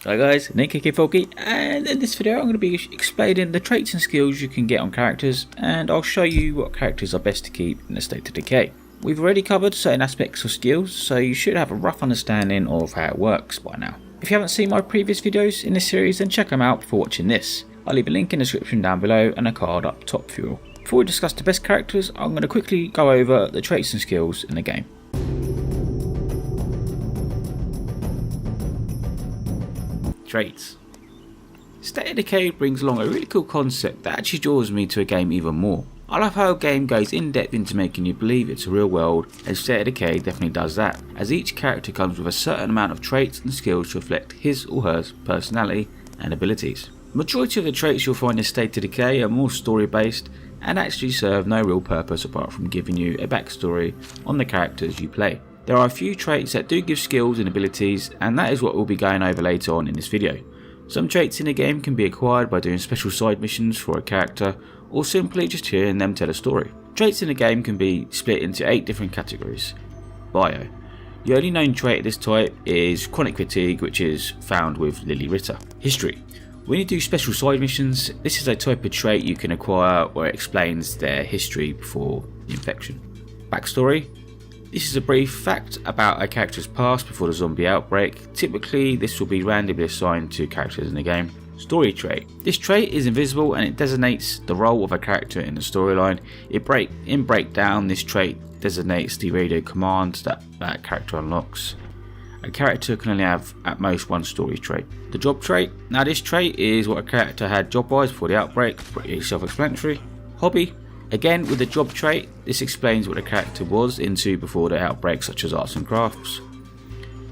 Hi guys, Decay Falky, and in this video I'm going to be explaining the traits and skills you can get on characters, and I'll show you what characters are best to keep in a state of decay. We've already covered certain aspects of skills, so you should have a rough understanding of how it works by now. If you haven't seen my previous videos in this series, then check them out before watching this. I'll leave a link in the description down below and a card up top for you all. Before we discuss the best characters, I'm going to quickly go over the traits and skills in the game. Traits. State of Decay brings along a really cool concept that actually draws me to a game even more. I love how a game goes in depth into making you believe it's a real world, and State of Decay definitely does that, as each character comes with a certain amount of traits and skills to reflect his or her personality and abilities. The majority of the traits you'll find in State of Decay are more story based and actually serve no real purpose apart from giving you a backstory on the characters you play. There are a few traits that do give skills and abilities, and that is what we'll be going over later on in this video. Some traits in the game can be acquired by doing special side missions for a character, or simply just hearing them tell a story. Traits in the game can be split into 8 different categories. Bio. The only known trait of this type is chronic fatigue, which is found with Lily Ritter. History. When you do special side missions, this is a type of trait you can acquire where it explains their history before the infection. Backstory. This is a brief fact about a character's past before the zombie outbreak. Typically, this will be randomly assigned to characters in the game. Story trait. This trait is invisible and it designates the role of a character in the storyline. In breakdown, this trait designates the radio commands that that character unlocks. A character can only have at most one story trait. The job trait. Now this trait is what a character had job-wise before the outbreak, pretty self-explanatory. Hobby. Again, with the job trait, this explains what the character was into before the outbreak, such as arts and crafts.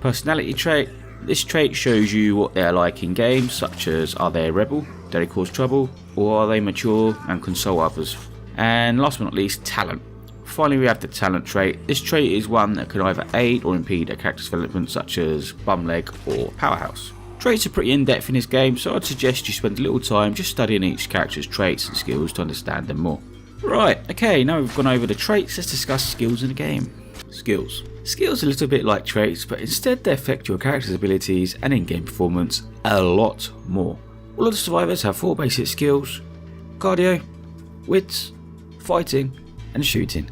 Personality trait. This trait shows you what they are like in games, such as are they a rebel, do they cause trouble, or are they mature and console others. And last but not least, talent. Finally, we have the talent trait. This trait is one that can either aid or impede a character's development, such as bum leg or powerhouse. Traits are pretty in-depth in this game, so I'd suggest you spend a little time just studying each character's traits and skills to understand them more. Right, okay, now we've gone over the traits, let's discuss skills in the game. Skills. Skills are a little bit like traits, but instead they affect your character's abilities and in-game performance a lot more. All of the survivors have 4 basic skills: cardio, wits, fighting, and shooting.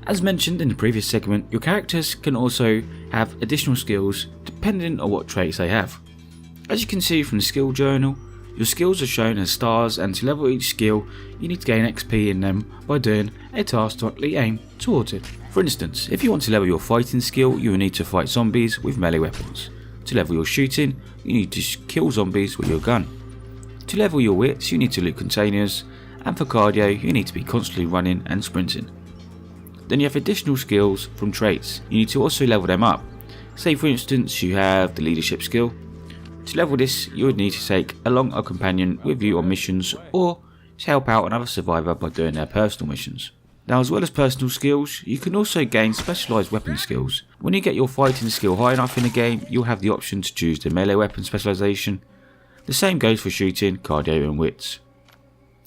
As mentioned in the previous segment, your characters can also have additional skills depending on what traits they have. As you can see from the skill journal, your skills are shown as stars, and to level each skill you need to gain XP in them by doing a task directly aimed towards it. For instance, if you want to level your fighting skill, you will need to fight zombies with melee weapons. To level your shooting, you need to kill zombies with your gun. To level your wits, you need to loot containers, and for cardio you need to be constantly running and sprinting. Then you have additional skills from traits. You need to also level them up. Say for instance you have the leadership skill. To level this, you would need to take along a companion with you on missions, or to help out another survivor by doing their personal missions. Now, as well as personal skills, you can also gain specialised weapon skills. When you get your fighting skill high enough in the game, you'll have the option to choose the melee weapon specialisation. The same goes for shooting, cardio and wits.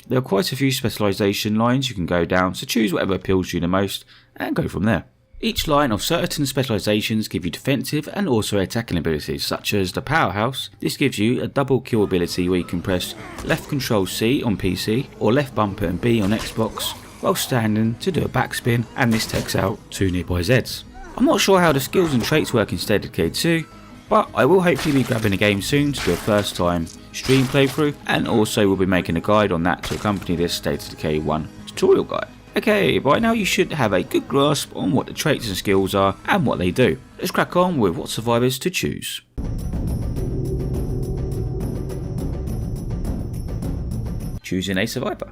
There are quite a few specialisation lines you can go down, so choose whatever appeals to you the most and go from there. Each line of certain specialisations give you defensive and also attacking abilities, such as the powerhouse. This gives you a double kill ability where you can press left control C on PC or left bumper and B on Xbox while standing to do a backspin, and this takes out 2 nearby Zs. I'm not sure how the skills and traits work in State of Decay 2, but I will hopefully be grabbing the game soon to do a first time stream playthrough, and also we'll be making a guide on that to accompany this State of Decay 1 tutorial guide. Okay, by now you should have a good grasp on what the traits and skills are and what they do. Let's crack on with what survivors to choose. Choosing a survivor.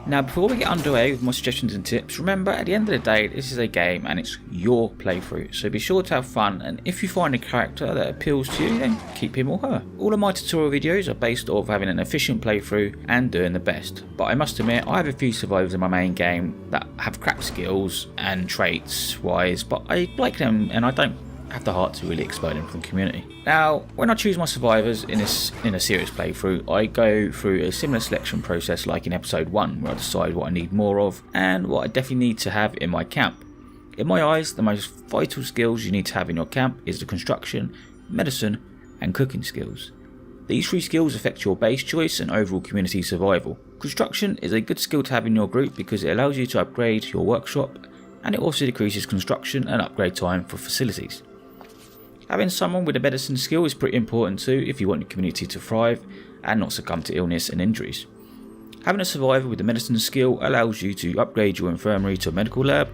Now, before we get underway with my suggestions and tips, remember at the end of the day this is a game and it's your playthrough, so be sure to have fun, and if you find a character that appeals to you, then keep him or her. All of my tutorial videos are based off having an efficient playthrough and doing the best, but I must admit I have a few survivors in my main game that have crap skills and traits wise, but I like them and I don't have the heart to really exploit them from the community. Now, when I choose my survivors in a serious playthrough, I go through a similar selection process like in episode 1, where I decide what I need more of and what I definitely need to have in my camp. In my eyes, the most vital skills you need to have in your camp is the construction, medicine and cooking skills. These 3 skills affect your base choice and overall community survival. Construction is a good skill to have in your group because it allows you to upgrade your workshop, and it also decreases construction and upgrade time for facilities. Having someone with a medicine skill is pretty important too if you want your community to thrive and not succumb to illness and injuries. Having a survivor with a medicine skill allows you to upgrade your infirmary to a medical lab,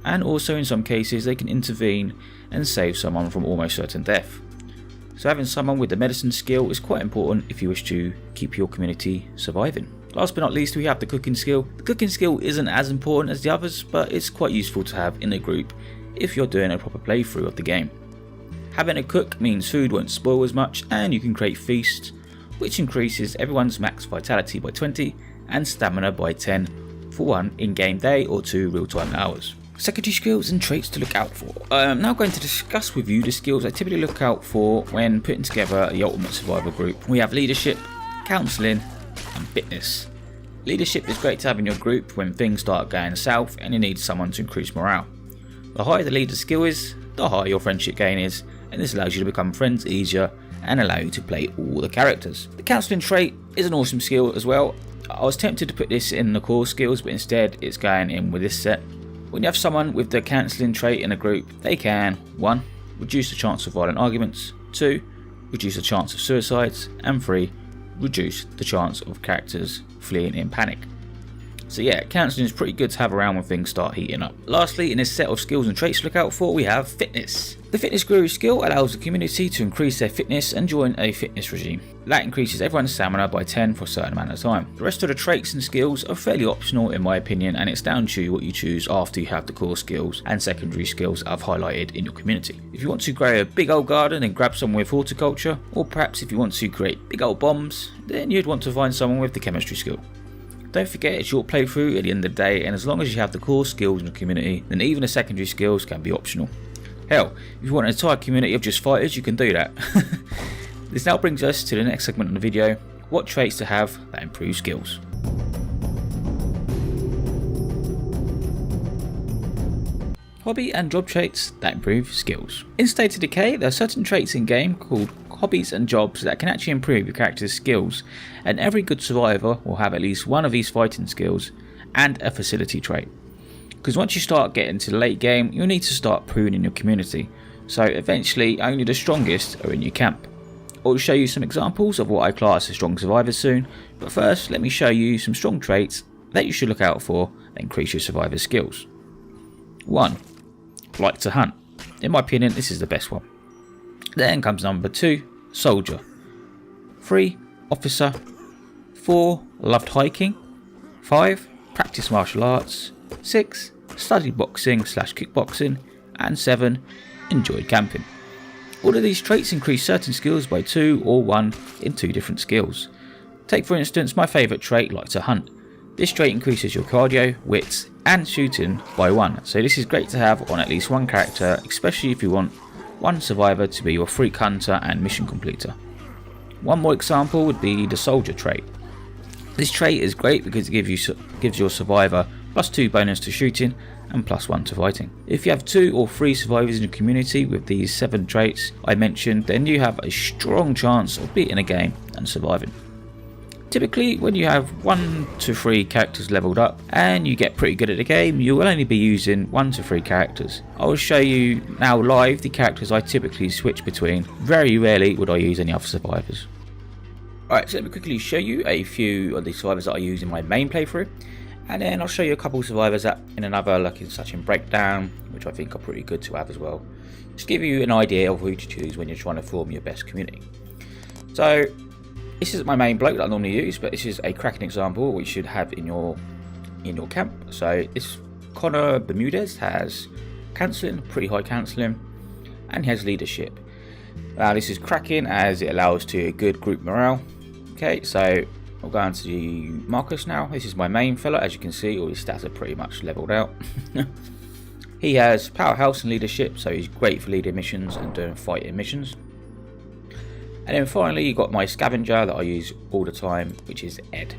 and also in some cases they can intervene and save someone from almost certain death. So having someone with a medicine skill is quite important if you wish to keep your community surviving. Last but not least, we have the cooking skill. The cooking skill isn't as important as the others, but it's quite useful to have in a group if you're doing a proper playthrough of the game. Having a cook means food won't spoil as much, and you can create feasts, which increases everyone's max vitality by 20 and stamina by 10 for 1 in-game day or 2 real-time hours. Secondary skills and traits to look out for. I'm now going to discuss with you the skills I typically look out for when putting together the ultimate survival group. We have leadership, counselling and fitness. Leadership is great to have in your group when things start going south and you need someone to increase morale. The higher the leader's skill is, the higher your friendship gain is, and this allows you to become friends easier and allow you to play all the characters. The counselling trait is an awesome skill as well. I was tempted to put this in the core skills, but instead it's going in with this set. When you have someone with the counselling trait in a group, they can 1. Reduce the chance of violent arguments, 2. Reduce the chance of suicides, and 3. Reduce the chance of characters fleeing in panic. So yeah, counselling is pretty good to have around when things start heating up. Lastly, in this set of skills and traits to look out for, we have fitness. The fitness guru skill allows the community to increase their fitness and join a fitness regime. That increases everyone's stamina by 10 for a certain amount of time. The rest of the traits and skills are fairly optional in my opinion, and it's down to you what you choose after you have the core skills and secondary skills I've highlighted in your community. If you want to grow a big old garden, then grab someone with horticulture, or perhaps if you want to create big old bombs, then you'd want to find someone with the chemistry skill. Don't forget, it's your playthrough at the end of the day, and as long as you have the core skills in the community, then even the secondary skills can be optional. Hell, if you want an entire community of just fighters, you can do that. This now brings us to the next segment of the video: what traits to have that improve skills. Hobby and job traits that improve skills. In State of Decay, there are certain traits in game called hobbies and jobs that can actually improve your character's skills, and every good survivor will have at least one of these fighting skills and a facility trait. Because once you start getting to the late game, you'll need to start pruning your community, so eventually only the strongest are in your camp. I'll show you some examples of what I class as strong survivors soon, but first let me show you some strong traits that you should look out for that increase your survivor's skills. 1. Like to hunt. In my opinion, this is the best one. Then comes number 2, soldier. 3, officer. 4, loved hiking. 5, practice martial arts. 6, studied boxing / kickboxing. And 7, enjoyed camping. All of these traits increase certain skills by 2 or 1 in 2 different skills. Take for instance my favourite trait, like to hunt. This trait increases your cardio, wits and shooting by 1, so this is great to have on at least one character, especially if you want one survivor to be your freak hunter and mission completer. One more example would be the soldier trait. This trait is great because it gives your survivor +2 bonus to shooting and +1 to fighting. If you have 2 or 3 survivors in your community with these 7 traits I mentioned, then you have a strong chance of beating a game and surviving. Typically, when you have 1 to 3 characters leveled up and you get pretty good at the game, you will only be using 1 to 3 characters. I will show you now live the characters I typically switch between. Very rarely would I use any other survivors. Alright, so let me quickly show you a few of the survivors that I use in my main playthrough, and then I'll show you a couple of survivors that in another, like in such in breakdown, which I think are pretty good to have as well. Just give you an idea of who to choose when you're trying to form your best community. So this is my main bloke that I normally use, but this is a cracking example which you should have in your camp. So this Connor Bermudez has counselling, pretty high counselling, and he has leadership. Now this is cracking as it allows to a good group morale. Okay, so I'll go on to Marcus now. This is my main fella. As you can see, all his stats are pretty much leveled out. He has powerhouse and leadership, so he's great for leading missions and doing fighting missions. And then finally you got my scavenger that I use all the time, which is Ed.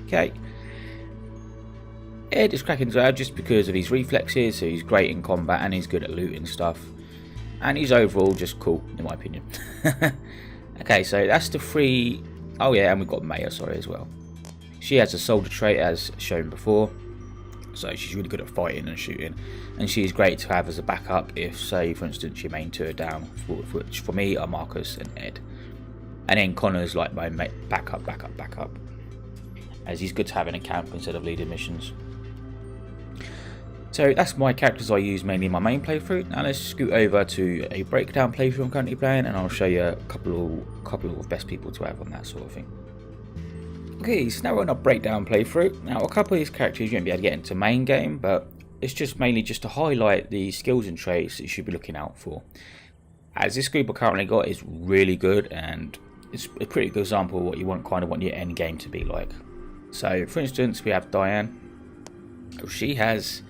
Okay, Ed is cracking as well just because of his reflexes, so he's great in combat and he's good at looting stuff. And he's overall just cool in my opinion. Okay, so that's the 3. Oh yeah, and we've got Maya, sorry, as well. She has a soldier trait as shown before, so she's really good at fighting and shooting, and she's great to have as a backup if, say, for instance, your main 2 are down, which for me are Marcus and Ed. And then Connor's like my backup, as he's good to have in a camp instead of leading missions. So that's my characters I use mainly in my main playthrough. Now let's scoot over to a breakdown playthrough I'm currently playing, and I'll show you a couple of best people to have on that sort of thing. Okay, so now we're on a breakdown playthrough. Now a couple of these characters you won't be able to get into main game, but it's just mainly just to highlight the skills and traits that you should be looking out for. As this group I currently got is really good, and it's a pretty good example of what you kind of want your end game to be like. So for instance, we have Diane. She has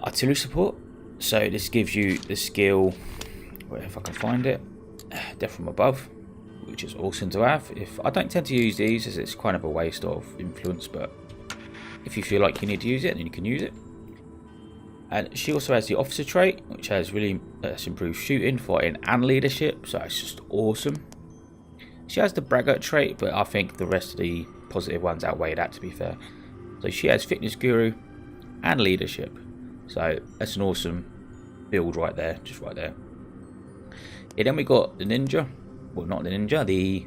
artillery support, so this gives you the skill, if I can find it, death from above, which is awesome to have. If I don't tend to use these as it's kind of a waste of influence, but if you feel like you need to use it, then you can use it. And she also has the officer trait, which has really improved shooting, fighting and leadership, so it's just awesome. She has the braggart trait, but I think the rest of the positive ones outweigh that, to be fair. So she has fitness guru and leadership, so that's an awesome build right there, just right there. Yeah, then we got the ninja, well not the ninja, the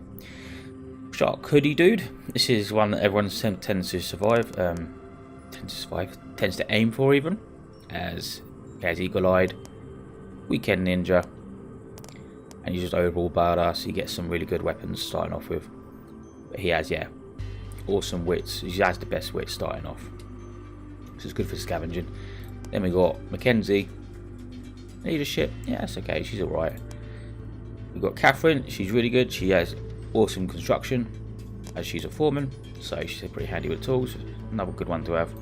shark hoodie dude. This is one that everyone tends to aim for, even as he has eagle-eyed, weekend ninja, and he's just overall badass. He gets some really good weapons starting off with, but he has, yeah, awesome wits. He has the best wits starting off, so it's good for scavenging. Then we got Mackenzie, leadership, yeah, that's okay, she's alright. We've got Catherine, she's really good. She has awesome construction, as she's a foreman, so she's pretty handy with tools, another good one to have.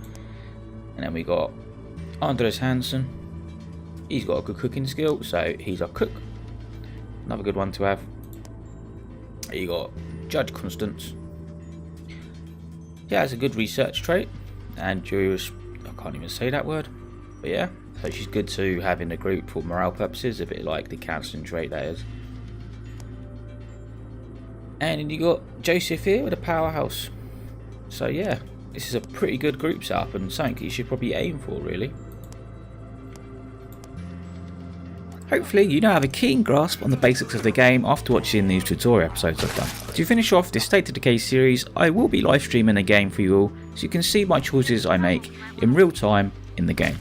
And then we got Andres Hansen, he's got a good cooking skill, so he's a cook, another good one to have. You got Judge Constance, he has a good research trait, and Julius, I can't even say that word, but yeah, so she's good to have in the group for morale purposes, a bit like the counselling trait that is. And then you got Joseph here with a powerhouse. So yeah, this is a pretty good group setup and something you should probably aim for, really. Hopefully you now have a keen grasp on the basics of the game after watching these tutorial episodes I've done. To finish off this State of Decay series, I will be live streaming the game for you all, so you can see my choices I make in real time in the game.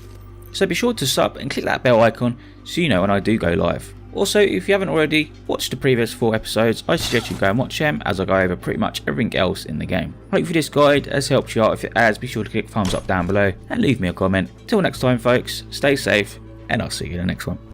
So be sure to sub and click that bell icon so you know when I do go live. Also, if you haven't already watched the previous 4 episodes, I suggest you go and watch them as I go over pretty much everything else in the game. Hopefully this guide has helped you out. If it has, be sure to click thumbs up down below and leave me a comment. Till next time folks, stay safe and I'll see you in the next one.